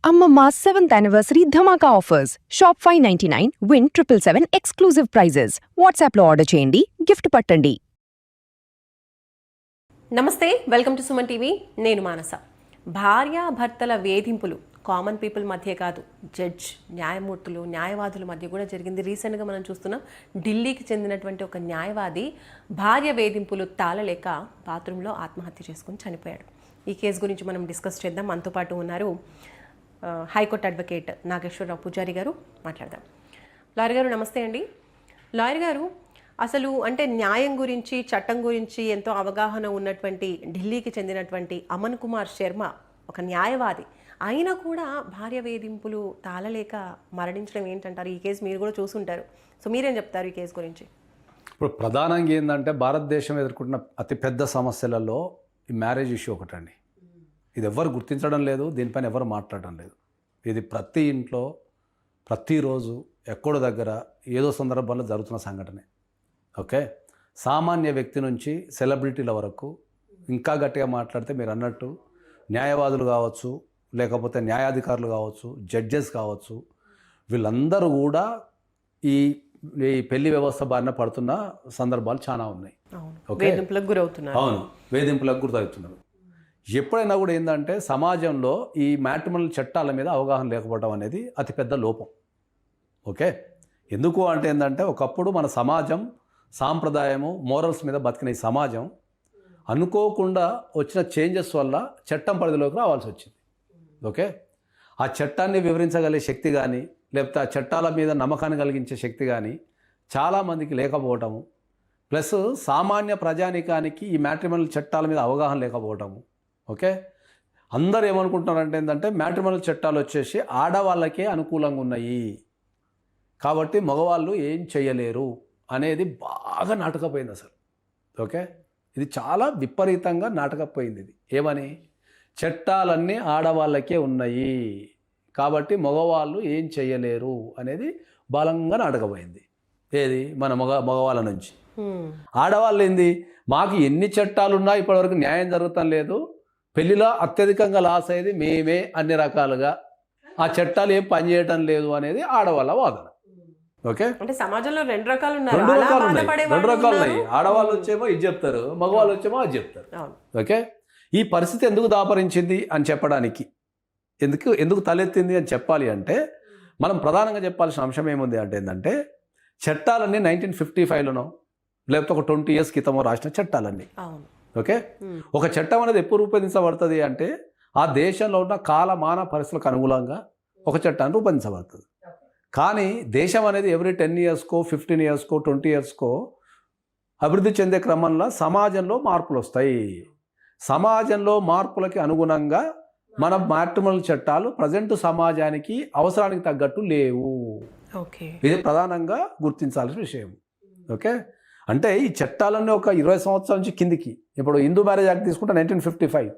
Amma 7th anniversary Dhamaka offers. Shop 599, win 777 exclusive prizes. WhatsApp లో order చేయండి, gift పట్టండి. నమస్తే, వెల్కమ్ టు సుమన్ టీవీ. నేను మానస. భార్యాభర్తల వేధింపులు కామన్ పీపుల్ మధ్య కాదు, జడ్జ్, న్యాయమూర్తులు, న్యాయవాదుల మధ్య కూడా జరిగింది. రీసెంట్గా మనం చూస్తున్నాం, ఢిల్లీకి చెందినటువంటి ఒక న్యాయవాది భార్య వేధింపులు తాళలేక బాత్రూంలో ఆత్మహత్య చేసుకుని చనిపోయాడు. ఈ కేసు గురించి మనం డిస్కస్ చేద్దాం. మనతో పాటు ఉన్నారు హైకోర్టు అడ్వకేట్ నాగేశ్వరరావు పూజారి గారు. మాట్లాడదాం. లాయర్ గారు నమస్తే అండి. లాయర్ గారు, అసలు అంటే న్యాయం గురించి, చట్టం గురించి ఎంతో అవగాహన ఉన్నటువంటి ఢిల్లీకి చెందినటువంటి అమన్ కుమార్ శర్మ ఒక న్యాయవాది అయినా కూడా భార్య వేధింపులు తాళలేక మరణించడం ఏంటంటారు? ఈ కేసు మీరు కూడా చూసుంటారు, సో మీరేం చెప్తారు ఈ కేసు గురించి? ఇప్పుడు ప్రధానంగా ఏంటంటే భారతదేశం ఎదుర్కొంటున్న అతిపెద్ద సమస్యలలో ఈ మ్యారేజ్ ఇష్యూ ఒకటండి. ఇది ఎవరు గుర్తించడం లేదు, దీనిపైన ఎవరు మాట్లాడడం లేదు. ఇది ప్రతి ఇంట్లో ప్రతిరోజు ఎక్కడో దగ్గర ఏదో సందర్భంలో జరుగుతున్న సంఘటనే. ఓకే, సామాన్య వ్యక్తి నుంచి సెలబ్రిటీల వరకు, ఇంకా గట్టిగా మాట్లాడితే మీరు అన్నట్టు న్యాయవాదులు కావచ్చు, లేకపోతే న్యాయాధికారులు కావచ్చు, జడ్జెస్ కావచ్చు, వీళ్ళందరూ కూడా ఈ పెళ్లి వ్యవస్థ బారిన పడుతున్న సందర్భాలు చాలా ఉన్నాయి. వేధింపులకు గురవుతున్నారు. అవును, వేధింపులకు గురవుతున్నారు. ఎప్పుడైనా కూడా ఏంటంటే సమాజంలో ఈ మ్యాట్రిమోనియల్ చట్టాల మీద అవగాహన లేకపోవడం అనేది అతిపెద్ద లోపం. ఓకే, ఎందుకు అంటే ఏంటంటే ఒకప్పుడు మన సమాజం సాంప్రదాయము, మోరల్స్ మీద బతికిన ఈ సమాజం అనుకోకుండా వచ్చిన చేంజెస్ వల్ల చట్టం పరిధిలోకి రావాల్సి వచ్చింది. ఓకే, ఆ చట్టాన్ని వివరించగలిగే శక్తి కానీ, లేకపోతే ఆ చట్టాల మీద నమ్మకాన్ని కలిగించే శక్తి కానీ చాలామందికి లేకపోవటము, ప్లస్ సామాన్య ప్రజానికానికి ఈ మ్యాట్రిమోనియల్ చట్టాల మీద అవగాహన లేకపోవటము. ఓకే, అందరూ ఏమనుకుంటున్నారంటే ఏంటంటే మ్యాట్రిమోనియల్ చట్టాలు వచ్చేసి ఆడవాళ్ళకే అనుకూలంగా ఉన్నాయి కాబట్టి మగవాళ్ళు ఏం చేయలేరు అనేది బాగా నాటకపోయింది అసలు. ఓకే, ఇది చాలా విపరీతంగా నాటకపోయింది. ఇది ఏమని, చట్టాలన్నీ ఆడవాళ్ళకే ఉన్నాయి కాబట్టి మగవాళ్ళు ఏం చేయలేరు అనేది బలంగా నాటకపోయింది. ఏది మన మగవాళ్ళ నుంచి. ఆడవాళ్ళు ఏంది, మాకు ఎన్ని చట్టాలు ఉన్నా ఇప్పటివరకు న్యాయం జరుగుతాం లేదు, పెళ్లిలో అత్యధికంగా లాస్ అయ్యేది మేమే, అన్ని రకాలుగా ఆ చట్టాలు ఏం పనిచేయటం లేదు అనేది ఆడవాళ్ళ వాదన. ఓకే, అంటే సమాజంలో రెండు రకాలు ఉన్నాయి. ఆడవాళ్ళు వచ్చేమో ఇది చెప్తారు, మగవాళ్ళు వచ్చేమో అది చెప్తారు. ఓకే, ఈ పరిస్థితి ఎందుకు దాపరించింది అని చెప్పడానికి, ఎందుకు తలెత్తింది అని చెప్పాలి అంటే మనం ప్రధానంగా చెప్పాల్సిన అంశం ఏముంది అంటే ఏంటంటే చట్టాలన్నీ 1955లోనో లేకపోతే ఒక 20 years క్రితమో రాసిన చట్టాలన్నీ. ఓకే, ఒక చట్టం అనేది ఎప్పుడు రూపొందించబడుతుంది అంటే ఆ దేశంలో ఉన్న కాలమాన పరిస్థితులకు అనుగుణంగా ఒక చట్టాన్ని రూపొందించబడుతుంది. కానీ దేశం అనేది ఎవ్రీ 10 yearsకో 15 yearsకో 20 yearsకో అభివృద్ధి చెందే క్రమంలో సమాజంలో మార్పులు వస్తాయి. సమాజంలో మార్పులకి అనుగుణంగా మన మ్యాట్రిమోనియల్ చట్టాలు ప్రజెంట్ సమాజానికి అవసరానికి తగ్గట్టు లేవు. ఇది ప్రధానంగా గుర్తించాల్సిన విషయం. ఓకే, అంటే ఈ చట్టాలన్నీ ఒక 20 సంవత్సరాల నుంచి కిందికి, ఇప్పుడు హిందూ మ్యారేజ్ యాక్ట్ తీసుకుంటే 1955.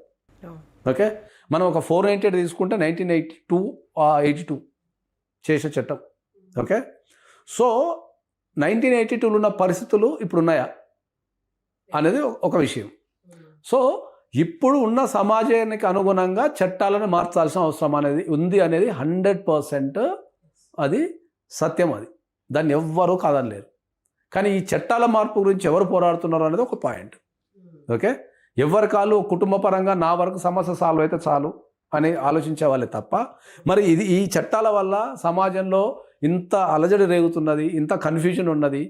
ఓకే, మనం ఒక 498 తీసుకుంటే 1982 చేసే చట్టం. ఓకే, సో 1982లో ఉన్న పరిస్థితులు ఇప్పుడు ఉన్నాయా అనేది ఒక విషయం. సో ఇప్పుడు ఉన్న సమాజానికి అనుగుణంగా చట్టాలను మార్చాల్సిన అవసరం అనేది ఉంది అనేది 100% అది సత్యం. అది దాన్ని ఎవ్వరూ కాదనలేరు. కానీ ఈ చట్టాల మార్పు గురించి ఎవరు పోరాడుతున్నారు అనేది ఒక పాయింట్. ఓకే, ఎవరి కాళ్ళు కుటుంబ పరంగా నా వరకు సమస్య సాల్వ్ అయితే చాలు అని ఆలోచించే వాళ్ళే తప్ప, మరి ఈ చట్టాల వల్ల సమాజంలో ఇంత అలజడి రేగుతున్నది, ఇంత కన్ఫ్యూజన్ ఉన్నది,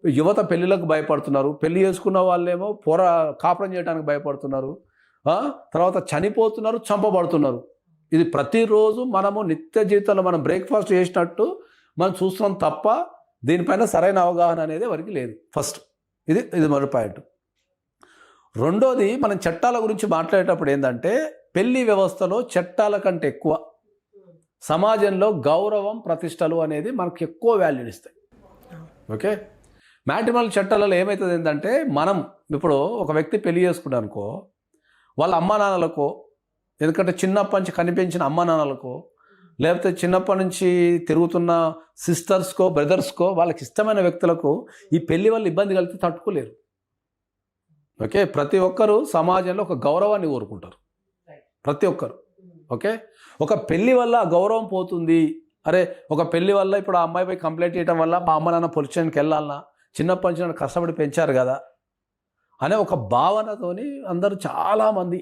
యువత పెళ్ళిళ్ళకు భయపడుతున్నారు, పెళ్లి చేసుకున్న వాళ్ళేమో కాపురం చేయడానికి భయపడుతున్నారు, తర్వాత చనిపోతున్నారు, చంపబడుతున్నారు. ఇది ప్రతిరోజు మనము నిత్య జీవితంలో మనం బ్రేక్ఫాస్ట్ చేసినట్టు మనం చూస్తున్నాం తప్ప దీనిపైన సరైన అవగాహన అనేది ఎవరికి లేదు. ఫస్ట్ ఇది మొదటి పాయింట్. రెండోది, మనం చట్టాల గురించి మాట్లాడేటప్పుడు ఏంటంటే పెళ్లి వ్యవస్థలో చట్టాల కంటే ఎక్కువ సమాజంలో గౌరవం, ప్రతిష్టలు అనేది మనకు ఎక్కువ వాల్యూని ఇస్తాయి. ఓకే, మ్యాట్రిమోనియల్ చట్టాలలో ఏమవుతుంది ఏంటంటే మనం ఇప్పుడు ఒక వ్యక్తి పెళ్లి చేసుకున్నాడు అనుకో, వాళ్ళ అమ్మా నాన్నలకో, ఎందుకంటే చిన్నప్పటి నుంచి కనిపించిన అమ్మా నాన్నలకో, లేకపోతే చిన్నప్పటి నుంచి తిరుగుతున్న సిస్టర్స్కో, బ్రదర్స్కో, వాళ్ళకి ఇష్టమైన వ్యక్తులకు ఈ పెళ్లి వల్ల ఇబ్బంది కలిగితే తట్టుకోలేరు. ఓకే, ప్రతి ఒక్కరూ సమాజంలో ఒక గౌరవాన్ని కోరుకుంటారు. ప్రతి ఒక్కరు ఓకే, ఒక పెళ్లి వల్ల ఆ గౌరవం పోతుంది. అరే ఒక పెళ్లి వల్ల ఇప్పుడు ఆ అమ్మాయిపై కంప్లైంట్ చేయడం వల్ల మా అమ్మ నాన్న పోలీస్ స్టేషన్కి వెళ్ళాలన్నా, చిన్నప్పటి నుంచి నన్ను కష్టపడి పెంచారు కదా అనే ఒక భావనతోని అందరూ చాలామంది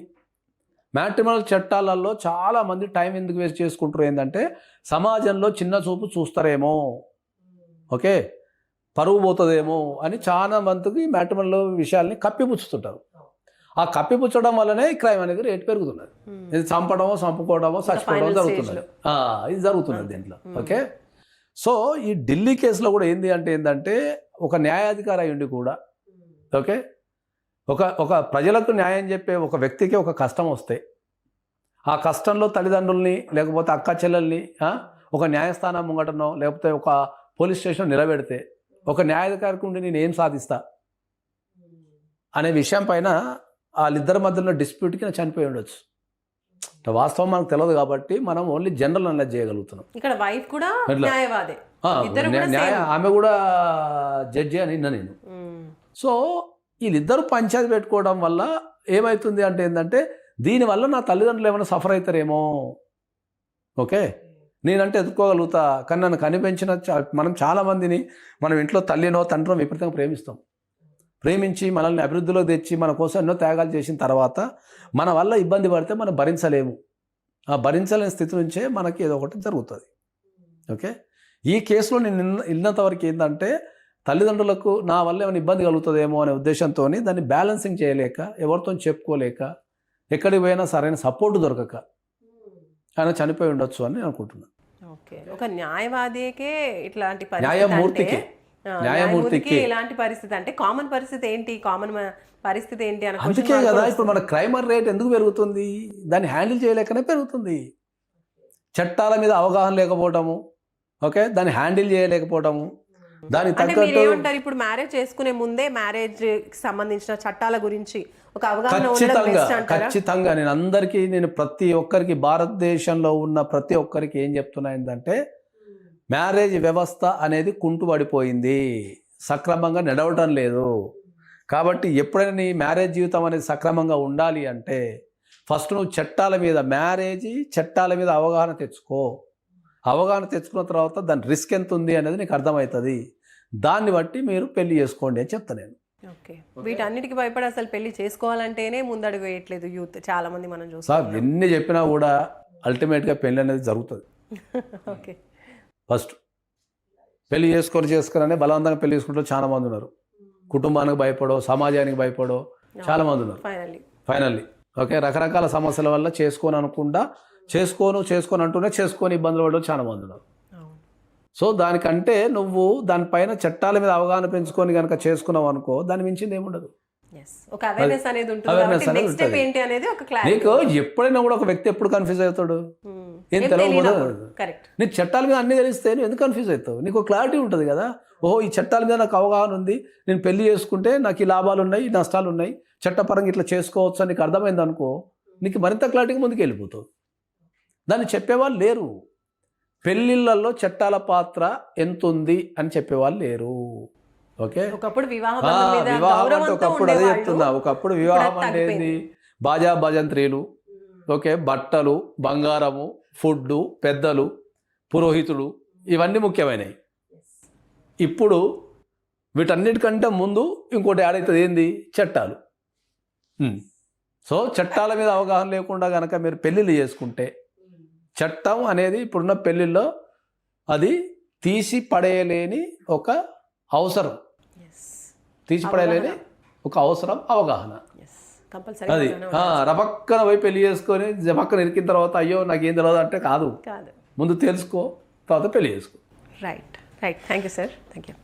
మ్యాట్రిమోనియల్ చట్టాలలో చాలామంది టైం ఎందుకు వేస్ట్ చేసుకుంటారు ఏంటంటే సమాజంలో చిన్న చూపు చూస్తారేమో, ఓకే పరువు పోతుందేమో అని చాలా మందికి మ్యాట్రిమోనియల్ విషయాల్ని కప్పిపుచ్చుతుంటారు. ఆ కప్పిపుచ్చడం వల్లనే క్రైమ్ అనేది రేట్ పెరుగుతున్నది. ఇది చంపడమో చంపుకోవడమో చచ్చిపోవడమో జరుగుతున్నది. ఇది జరుగుతున్నది దీంట్లో. ఓకే, సో ఈ ఢిల్లీ కేసులో కూడా ఏంటంటే ఒక న్యాయాధికారి అయ్యుండి కూడా, ఓకే ఒక ప్రజలకు న్యాయం చెప్పే ఒక వ్యక్తికి ఒక కష్టం వస్తే ఆ కష్టంలో తల్లిదండ్రుల్ని లేకపోతే అక్క చెల్లెల్ని ఒక న్యాయస్థానం ముంగటనో లేకపోతే ఒక పోలీస్ స్టేషన్ నిలబెడితే ఒక న్యాయాధికారికి ఉండి నేను ఏం సాధిస్తా అనే విషయం పైన వాళ్ళిద్దరి మధ్యలో డిస్ప్యూట్కి నేను చనిపోయి ఉండొచ్చు. వాస్తవం మనకు తెలియదు కాబట్టి మనం ఓన్లీ జనరల్ అనలైజ్ చేయగలుగుతున్నాం. ఇక్కడ వైఫ్ కూడా న్యాయవాదే, ఆమె కూడా జడ్జి అని నేను. సో వీళ్ళిద్దరూ పంచాయతీ పెట్టుకోవడం వల్ల ఏమవుతుంది అంటే ఏంటంటే దీనివల్ల నా తల్లిదండ్రులు ఏమైనా సఫర్ అవుతారేమో, ఓకే నేనంటే ఎదుర్కోగలుగుతా కానీ నన్ను కనిపించిన మనం చాలామందిని మనం ఇంట్లో తల్లినో తండ్రినో విపరీతంగా ప్రేమిస్తాం. ప్రేమించి మనల్ని అభివృద్ధిలో తెచ్చి మన కోసం ఎన్నో త్యాగాలు చేసిన తర్వాత మన వల్ల ఇబ్బంది పడితే మనం భరించలేము. ఆ భరించలేని స్థితి నుంచే మనకి ఏదో ఒకటి జరుగుతుంది. ఓకే, ఈ కేసులో నేను విన్నంత వరకు ఏంటంటే తల్లిదండ్రులకు నా వల్ల ఏమైనా ఇబ్బంది కలుగుతుందేమో అనే ఉద్దేశంతో దాన్ని బ్యాలెన్సింగ్ చేయలేక, ఎవరితో చెప్పుకోలేక, ఎక్కడికి పోయినా సరైన సపోర్ట్ దొరకక ఆయన చనిపోయి ఉండొచ్చు అని నేను అనుకుంటున్నాను. ఓకే, ఒక న్యాయవాదికే ఇట్లాంటి న్యాయమూర్తికి ఇలాంటి పరిస్థితి అంటే కామన్ పరిస్థితి ఏంటి, కామన్ పరిస్థితి ఏంటి అని అందుకే కదా ఇప్పుడు మన క్రైమర్ రేట్ ఎందుకు పెరుగుతుంది, దాన్ని హ్యాండిల్ చేయలేకనే పెరుగుతుంది. చట్టాల మీద అవగాహన లేకపోవటము, ఓకే దాన్ని హ్యాండిల్ చేయలేకపోవటము, దాని తగ్గట్టు ఏమంటారు ఇప్పుడు మ్యారేజ్ చేసుకునే ముందే మ్యారేజ్ సంబంధించిన చట్టాల గురించి ఒక అవగాహన ఖచ్చితంగా నేను ప్రతి ఒక్కరికి భారతదేశంలో ఉన్న ప్రతి ఒక్కరికి ఏం చెప్తున్నా ఏంటంటే మ్యారేజ్ వ్యవస్థ అనేది కుంటుపడిపోయింది, సక్రమంగా నడవటం లేదు. కాబట్టి ఎప్పుడైనా నీ మ్యారేజ్ జీవితం అనేది సక్రమంగా ఉండాలి అంటే ఫస్ట్ నువ్వు చట్టాల మీద అవగాహన తెచ్చుకో. అవగాహన తెచ్చుకున్న తర్వాత దాని రిస్క్ ఎంత ఉంది అనేది నీకు అర్థమవుతుంది. దాన్ని బట్టి మీరు పెళ్లి చేసుకోండి అని చెప్తాను నేను. ఓకే, వీటన్నిటికి భయపడి అసలు పెళ్లి చేసుకోవాలంటేనే ముందడుగు వేయట్లేదు యూత్ చాలా మంది. మనం చూస్తాం ఎన్ని చెప్పినా కూడా అల్టిమేట్గా పెళ్లి అనేది జరుగుతుంది. ఓకే, ఫస్ట్ పెళ్లి చేసుకొని బలవంతంగా పెళ్లి చేసుకుంటూ చాలా మంది ఉన్నారు. కుటుంబానికి భయపడో, సమాజానికి భయపడో చాలా మంది ఉన్నారు. ఫైనల్లీ ఓకే రకరకాల సమస్యల వల్ల చేసుకోను అంటూనే చేసుకొని ఇబ్బందులు పడడం చాలా మంది ఉన్నారు. సో దానికంటే నువ్వు దానిపైన చట్టాల మీద అవగాహన పెంచుకొని కనుక చేసుకున్నావు అనుకో దాని మించింది ఏముండదు. నీకు ఎప్పుడైనా కూడా ఒక వ్యక్తి ఎప్పుడు కన్ఫ్యూజ్ అవుతాడు, ఏం తెలియదు. నీకు చట్టాల మీద అన్ని తెలిస్తే నువ్వు ఎందుకు కన్ఫ్యూజ్ అవుతావు? నీకు క్లారిటీ ఉంటుంది కదా, ఓహో ఈ చట్టాల మీద నాకు అవగాహన ఉంది, నేను పెళ్లి చేసుకుంటే నాకు ఈ లాభాలు ఉన్నాయి, ఈ నష్టాలు ఉన్నాయి, చట్టపరంగా ఇట్లా చేసుకోవచ్చు అని నీకు అర్థమైంది అనుకో, నీకు మరింత క్లారిటీగా ముందుకు వెళ్ళిపోతావు. దాన్ని చెప్పేవాళ్ళు లేరు. పెళ్ళిళ్ళల్లో చట్టాల పాత్ర ఎంత ఉంది అని చెప్పేవాళ్ళు లేరు. ఓకే, ఒకప్పుడు వివాహం అంటే ఒకప్పుడు అదే చెప్తున్నా, ఒకప్పుడు వివాహం అంటే ఏంది, బాజా భజంత్రీలు, ఓకే బట్టలు, బంగారము, ఫుడ్, పెద్దలు, పురోహితుడు, ఇవన్నీ ముఖ్యమైనవి. ఇప్పుడు వీటన్నిటికంటే ముందు ఇంకోటి యాడ్ అవుతుంది, ఏంది చట్టాలు. సో చట్టాల మీద అవగాహన లేకుండా కనుక మీరు పెళ్ళిళ్ళు చేసుకుంటే చట్టం అనేది ఇప్పుడున్న పెళ్ళిళ్ళలో అది తీసి పడేయలేని ఒక అవసరం, అవగాహన. అది రపక్కన పోయి పెళ్లి చేసుకొని జపక్కన ఇరికిన తర్వాత అయ్యో నాకేం తెలియదు అంటే కాదు, ముందు తెలుసుకో తర్వాత పెళ్లి చేసుకో. Right, thank you sir, thank you.